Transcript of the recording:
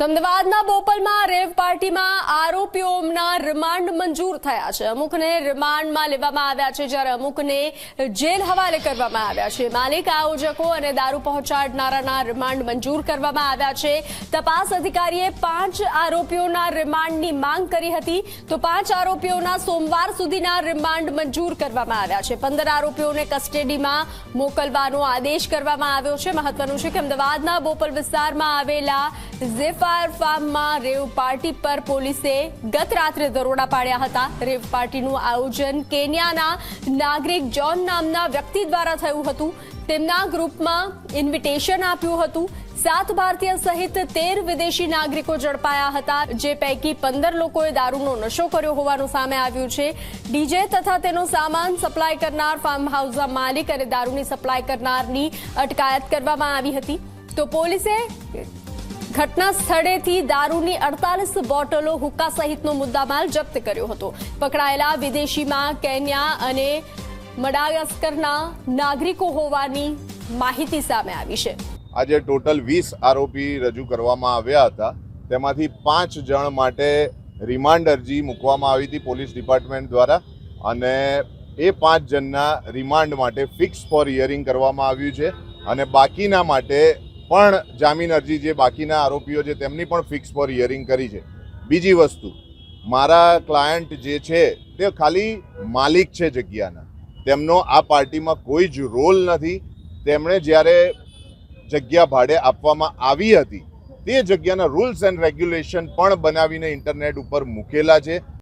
અમદાવાદના બોપલમાં રેવ પાર્ટીમાં આરોપીઓના રિમાન્ડ મંજૂર થયા છે। અમુકને રિમાન્ડમાં લેવામાં આવ્યા છે, જ્યારે અમુકને જેલ હવાલે કરવામાં આવ્યા છે। માલિક, આયોજકો અને દારૂ પહોંચાડનારાના રિમાન્ડ મંજૂર કરવામાં આવ્યા છે। તપાસ અધિકારીએ 5 આરોપીઓના રિમાન્ડની માંગ કરી હતી, તો 5 આરોપીઓના સોમવાર સુધીના રિમાન્ડ મંજૂર કરવામાં આવ્યા છે। 15 આરોપીઓને કસ્ટડીમાં મોકલવાનો આદેશ કરવામાં આવ્યો છે। મહત્વનું છે કે અમદાવાદના બોપલ વિસ્તારમાં આવેલા ઝેફાયર ફાર્મમાં રેવ પાર્ટી પર પોલીસે ગત રાત્રે દરોડા પાડ્યા હતા। રેવ પાર્ટીનું આયોજન કેન્યાના નાગરિક જોન નામના વ્યક્તિ દ્વારા થયું હતું। તેમના ગ્રુપમાં ઇન્વિટેશન આપ્યું હતું। 7 ભારતીય સહિત 13 વિદેશી નાગરિકો ઝડપાયા હતા, જે પૈકી 15 લોકોએ દારૂનો નશો કર્યો હોવાનું સામે આવ્યું છે। ડીજે તથા તેનો સામાન સપ્લાય કરનાર ફાર્મ હાઉસના માલિક અને દારૂની સપ્લાય કરનારની અટકાયત કરવામાં આવી હતી। તો પોલીસે ઘટના સ્થળેથી દારૂની 48 બોટલો, હુક્કા સહિતનો મુદ્દામાલ જપ્ત કર્યો હતો। પકડાયેલા વિદેશીમાં કેન્યા અને મડાગાસ્કરના નાગરિકો હોવાની માહિતી સામે આવી છે। આજે ટોટલ 20 આરોપી રજૂ કરવામાં આવ્યા હતા। તેમાંથી 5 જણ માટે રિમાન્ડ અરજી મૂકવામાં આવી હતી પોલીસ ડિપાર્ટમેન્ટ દ્વારા, અને એ 5 જણના રિમાન્ડ માટે ફિક્સ ફોર હિયરિંગ કરવામાં આવ્યું છે, અને બાકીના માટે પણ જામીન અરજી, જે બાકીના આરોપીઓ છે તેમની પણ ફિક્સ ફોર હિયરિંગ કરી છે। બીજી વસ્તુ, મારા ક્લાયન્ટ જે છે તે ખાલી માલિક છે જગ્યાના, તેમનો આ પાર્ટીમાં કોઈ જ રોલ નથી। તેમણે જ્યારે જગ્યા ભાડે આપવામાં આવી હતી તે જગ્યાના રૂલ્સ એન્ડ રેગ્યુલેશન પણ બનાવીને ઇન્ટરનેટ ઉપર મૂકેલા છે।